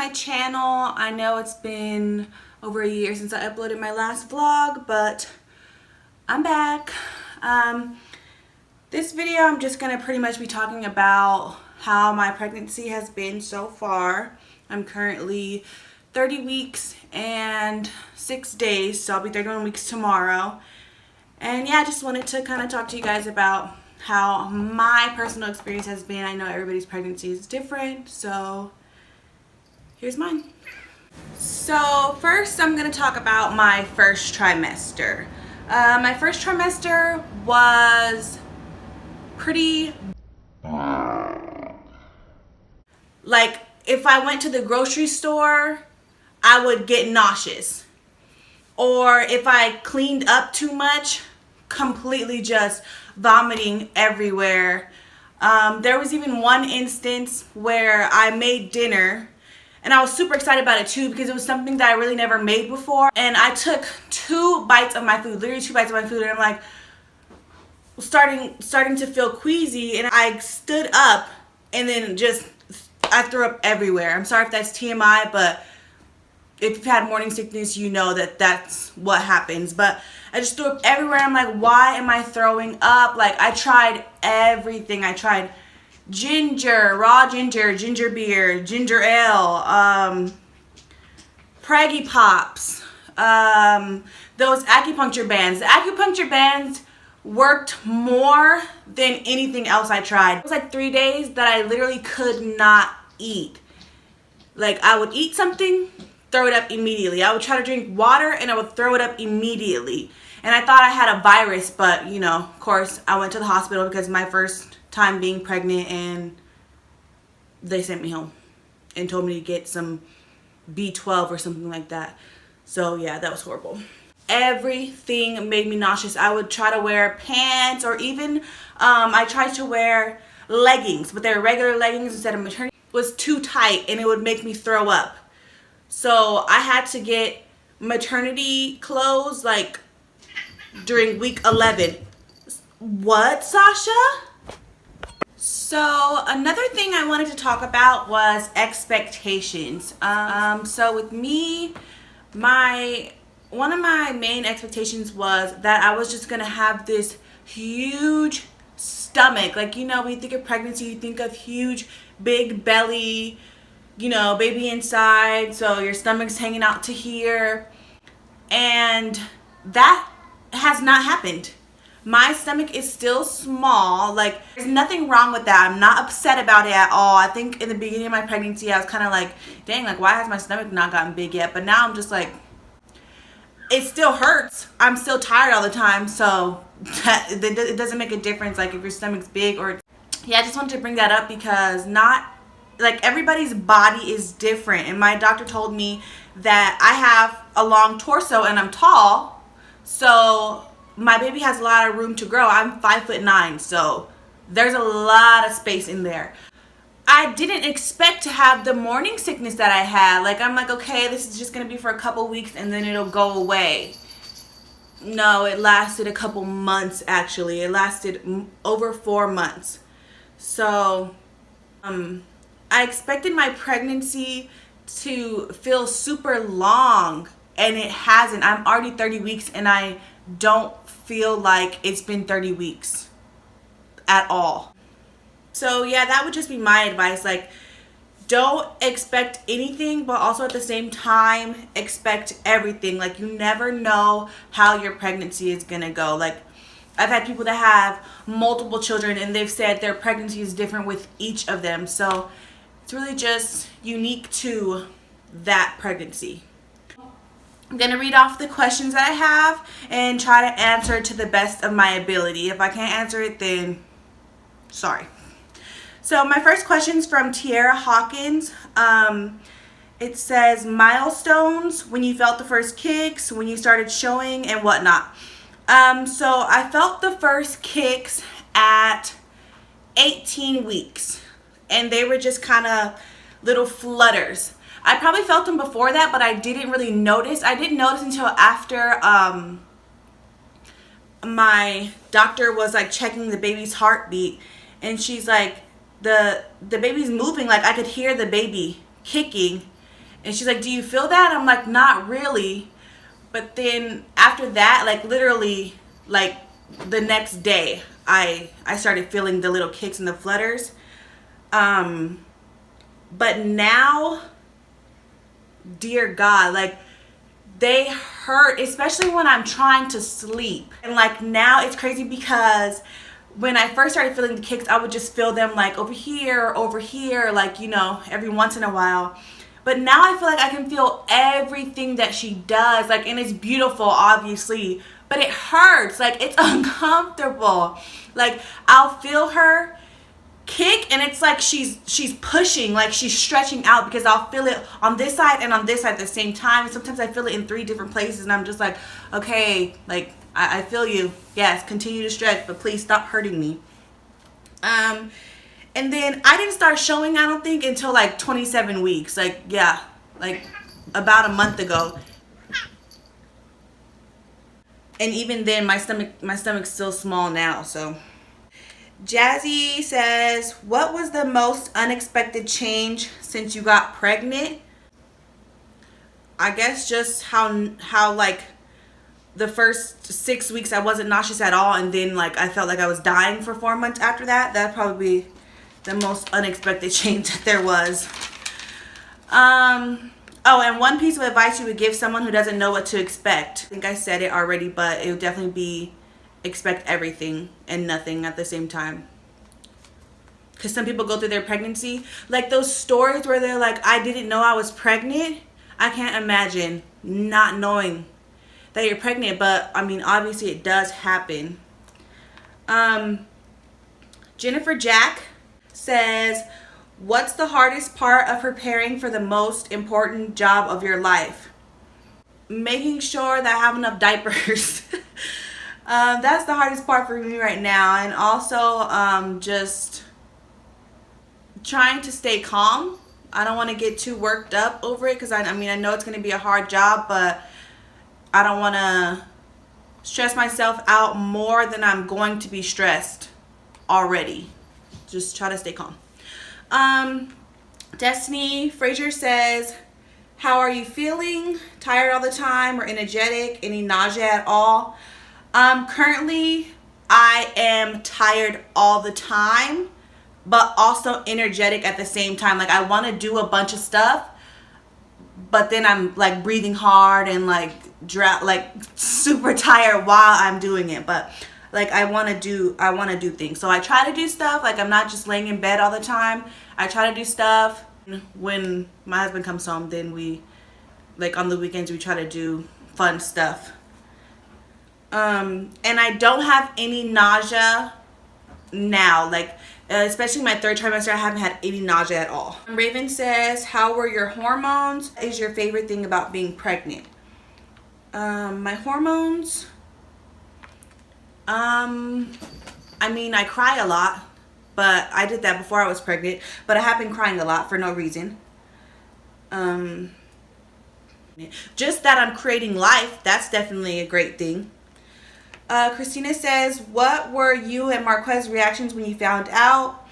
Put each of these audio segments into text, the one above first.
my channel. I know it's been over a year since I uploaded my last vlog, but I'm back. This video I'm just gonna pretty much be talking about how my pregnancy has been so far. I'm currently 30 weeks and 6 days, so I'll be 31 weeks tomorrow. And yeah, I just wanted to kind of talk to you guys about how my personal experience has been. I know everybody's pregnancy is different, so here's mine. So first I'm going to talk about my first trimester. My first trimester was pretty, like, if I went to the grocery store, I would get nauseous. Or if I cleaned up too much, completely just vomiting everywhere. There was even one instance where I made dinner, and I was super excited about it too because it was something that I really never made before. And I took 2 bites of my food, literally 2 bites of my food, and I'm like starting to feel queasy, and I stood up and then I threw up everywhere. I'm sorry if that's TMI, but if you've had morning sickness, you know that that's what happens. But I just threw up everywhere. I'm like, why am I throwing up? Like, I tried everything. I tried ginger, raw ginger, ginger beer, ginger ale, Preggy Pops, those acupuncture bands. The acupuncture bands worked more than anything else I tried. It was like 3 days that I literally could not eat. Like, I would eat something, throw it up immediately. I would try to drink water and I would throw it up immediately. And I thought I had a virus, but you know, of course, I went to the hospital because my first time being pregnant, and they sent me home and told me to get some B12 or something like that. So yeah, that was horrible. Everything made me nauseous. I would try to wear pants, or even I tried to wear leggings, but they were regular leggings instead of maternity. It was too tight and it would make me throw up. So I had to get maternity clothes like during week 11. What, Sasha? So another thing I wanted to talk about was expectations. So with me, one of my main expectations was that I was just gonna have this huge stomach. Like, you know, when you think of pregnancy, you think of huge, big belly, you know, baby inside, so your stomach's hanging out to here. And that has not happened. My stomach is still small. Like, there's nothing wrong with that. I'm not upset about it at all. I think in the beginning of my pregnancy, I was kind of like, dang, like, why has my stomach not gotten big yet? But now I'm just like, it still hurts. I'm still tired all the time, so it doesn't make a difference, like, if your stomach's big or... Yeah, I just wanted to bring that up because like, everybody's body is different, and my doctor told me that I have a long torso and I'm tall, so my baby has a lot of room to grow. I'm 5'9", so there's a lot of space in there. I didn't expect to have the morning sickness that I had. Like, I'm like, okay, this is just gonna be for a couple weeks and then it'll go away. No, it lasted a couple months. Actually, it lasted over 4 months. So I expected my pregnancy to feel super long, and it hasn't. I'm already 30 weeks and I don't feel like it's been 30 weeks at all. So yeah, that would just be my advice. Like, don't expect anything, but also at the same time expect everything. Like, you never know how your pregnancy is gonna go. Like, I've had people that have multiple children and they've said their pregnancy is different with each of them. So it's really just unique to that pregnancy. I'm going to read off the questions that I have and try to answer it to the best of my ability. If I can't answer it, then sorry. So my first question is from Tiara Hawkins. It says, milestones, when you felt the first kicks, when you started showing, and whatnot. So I felt the first kicks at 18 weeks, and they were just kind of little flutters. I probably felt them before that, but I didn't really notice. I didn't notice until after my doctor was like checking the baby's heartbeat, and she's like, the baby's moving. Like, I could hear the baby kicking, And she's like, do you feel that? I'm like, not really. But then after that, like literally like the next day, I started feeling the little kicks and the flutters. But now, dear God, like they hurt, especially when I'm trying to sleep. And like now it's crazy because when I first started feeling the kicks, I would just feel them like over here, like, you know, every once in a while. But now I feel like I can feel everything that she does, like, and it's beautiful, obviously, but it hurts, like, it's uncomfortable. Like, I'll feel her kick, and it's like she's pushing, like she's stretching out, because I'll feel it on this side and on this side at the same time. Sometimes I feel it in 3 different places, and I'm just like, okay, like, I feel you. Yes, continue to stretch, but please stop hurting me. And then I didn't start showing, I don't think, until like 27 weeks. Like, yeah, like about a month ago. And even then, my stomach's still small now, so. Jazzy says, what was the most unexpected change since you got pregnant? I guess just how like the first 6 weeks I wasn't nauseous at all, and then like I felt like I was dying for 4 months after that. That'd probably be the most unexpected change that there was. Oh, and one piece of advice you would give someone who doesn't know what to expect. I think I said it already, but it would definitely be expect everything and nothing at the same time. Because some people go through their pregnancy, like those stories where they're like, I didn't know I was pregnant. I can't imagine not knowing that you're pregnant, but I mean, obviously it does happen. Jennifer Jack says, what's the hardest part of preparing for the most important job of your life? Making sure that I have enough diapers. That's the hardest part for me right now. And also just trying to stay calm. I don't want to get too worked up over it, because I mean, I know it's going to be a hard job, but I don't want to stress myself out more than I'm going to be stressed already. Just try to stay calm. Destiny Frazier says, how are you feeling? Tired all the time or energetic? Any nausea at all? Currently I am tired all the time, but also energetic at the same time. Like, I want to do a bunch of stuff, but then I'm like breathing hard and like super tired while I'm doing it. But like, I want to do things. So I try to do stuff. Like, I'm not just laying in bed all the time. I try to do stuff. When my husband comes home, then we, like on the weekends, we try to do fun stuff. And I don't have any nausea now. Like, especially my 3rd trimester, I haven't had any nausea at all. Raven says, how were your hormones? What is your favorite thing about being pregnant? My hormones, I mean, I cry a lot, but I did that before I was pregnant, but I have been crying a lot for no reason. Just that I'm creating life, that's definitely a great thing. Christina says, what were you and Marquez's reactions when you found out?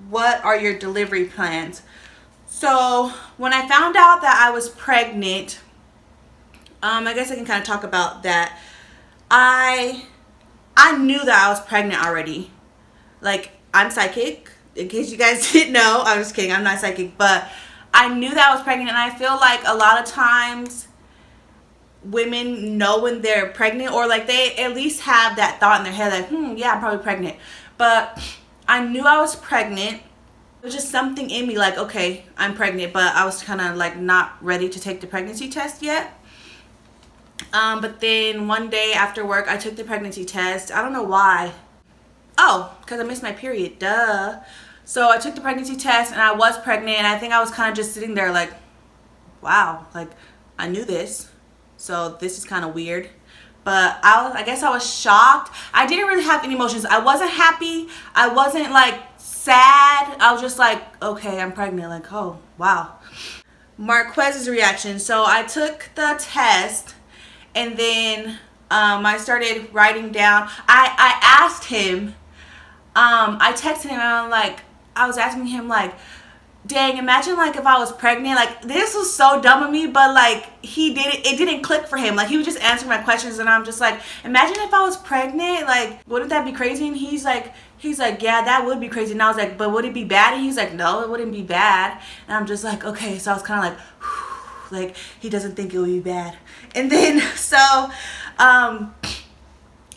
What are your delivery plans? So when I found out that I was pregnant, I guess I can kind of talk about that. I knew that I was pregnant already. Like, I'm psychic. In case you guys didn't know, I'm just kidding. I'm not psychic, but I knew that I was pregnant, and I feel like a lot of times women know when they're pregnant, or like they at least have that thought in their head, like, yeah, I'm probably pregnant. But I knew I was pregnant. It was just something in me like, okay, I'm pregnant, but I was kind of like not ready to take the pregnancy test yet. But then one day after work, I took the pregnancy test. I don't know why. Oh, because I missed my period. Duh. So I took the pregnancy test and I was pregnant. And I think I was kind of just sitting there like, wow, like I knew this. So this is kind of weird. But I guess I was shocked. I didn't really have any emotions. I wasn't happy. I wasn't like sad. I was just like, okay, I'm pregnant. Like, oh, wow. Marquez's reaction. So I took the test. And then I started writing down. I asked him, I texted him, and I was asking him like, dang, imagine like if I was pregnant. Like, this was so dumb of me, but like it didn't click for him. Like, he would just answer my questions, and I'm just like, imagine if I was pregnant. Like, wouldn't that be crazy? And he's like, yeah, that would be crazy. And I was like, but would it be bad? And he's like, no, it wouldn't be bad. And I'm just like, okay. So I was kind of like, whew, like, he doesn't think it would be bad. And then so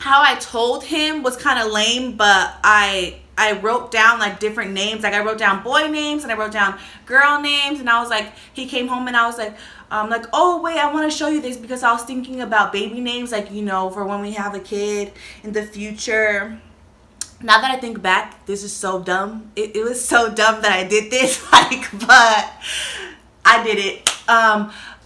how I told him was kind of lame, but I wrote down like different names. Like, I wrote down boy names and I wrote down girl names, and I was like, he came home and I was like, oh wait, I want to show you this because I was thinking about baby names, like, you know, for when we have a kid in the future. Now that I think back, this is so dumb. It was so dumb that I did this, like, but I did it.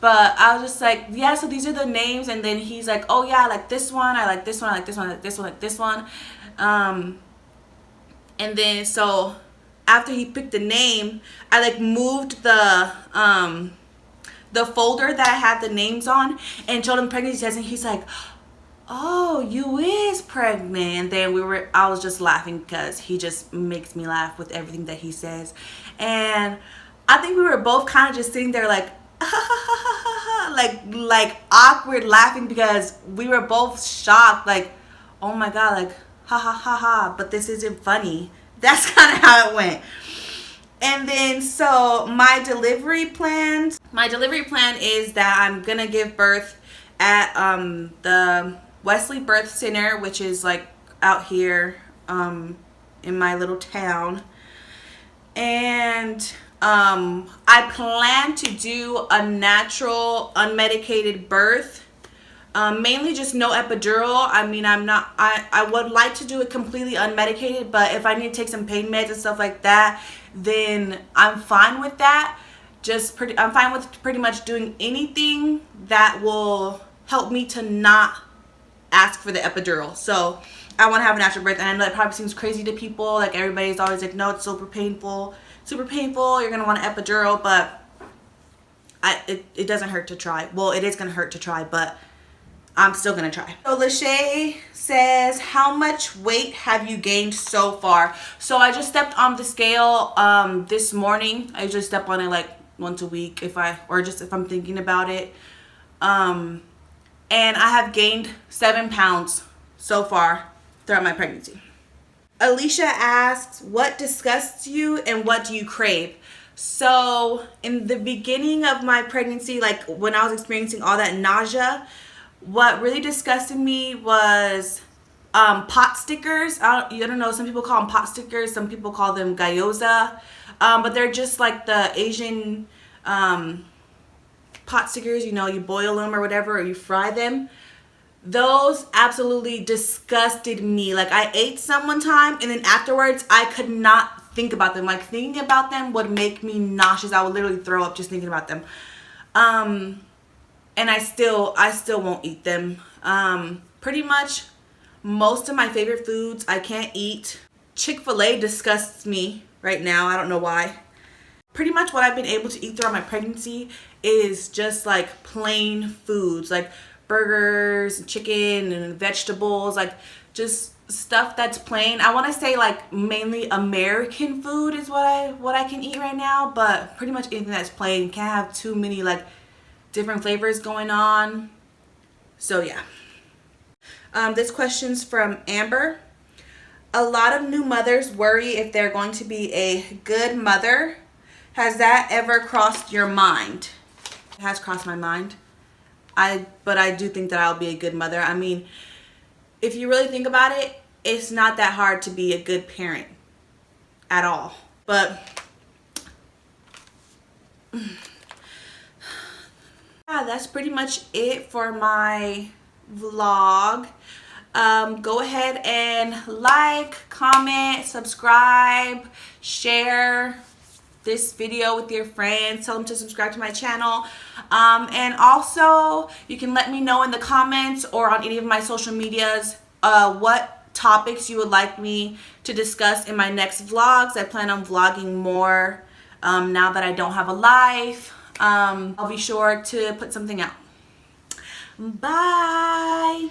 But I was just like, yeah, so these are the names. And then he's like, oh yeah, I like this one, I like this one, I like this one, I like this one, I like this one. And then so after he picked the name, I like moved the folder that I had the names on and showed him pregnancy test, and he's like, oh, you is pregnant. And then I was just laughing because he just makes me laugh with everything that he says. And I think we were both kind of just sitting there like like awkward laughing because we were both shocked, like, oh my god, like, ha ha ha ha, but this isn't funny. That's kind of how it went. And then so my delivery plan is that I'm gonna give birth at the Wesley Birth Center, which is like out here in my little town. And I plan to do a natural unmedicated birth, mainly just no epidural. I mean, I would like to do it completely unmedicated, but if I need to take some pain meds and stuff like that, then I'm fine with that. I'm fine with pretty much doing anything that will help me to not ask for the epidural. So I want to have a natural birth, and I know that probably seems crazy to people. Like, everybody's always like, no, it's super painful, you're gonna want an epidural. But it doesn't hurt to try. Well, it is gonna hurt to try, but I'm still gonna try. So Lachey says, how much weight have you gained so far? So I just stepped on the scale this morning. I just step on it like once a week if I'm thinking about it. And I have gained 7 pounds so far throughout my pregnancy. Alicia asks, what disgusts you and what do you crave? So in the beginning of my pregnancy, like when I was experiencing all that nausea, what really disgusted me was pot stickers. I don't know, some people call them pot stickers, some people call them gyoza, but they're just like the Asian pot stickers, you know, you boil them or whatever, or you fry them. Those absolutely disgusted me. Like, I ate some one time, and then afterwards I could not think about them. Like, thinking about them would make me nauseous. I would literally throw up just thinking about them. And I still won't eat them. Pretty much most of my favorite foods I can't eat. Chick-fil-A disgusts me right now. I don't know why. Pretty much what I've been able to eat throughout my pregnancy is just like plain foods, like burgers, chicken, and vegetables, like just stuff that's plain. I want to say like mainly American food is what I can eat right now, but pretty much anything that's plain. Can't have too many like different flavors going on. So yeah. This question's from Amber. A lot of new mothers worry if they're going to be a good mother. Has that ever crossed your mind? It has crossed my mind. But I do think that I'll be a good mother. I mean, if you really think about it, it's not that hard to be a good parent at all. But yeah, that's pretty much it for my vlog. Go ahead and like, comment, subscribe, share this video with your friends. Tell them to subscribe to my channel. And also, you can let me know in the comments or on any of my social medias what topics you would like me to discuss in my next vlogs. I plan on vlogging more now that I don't have a life. I'll be sure to put something out. Bye!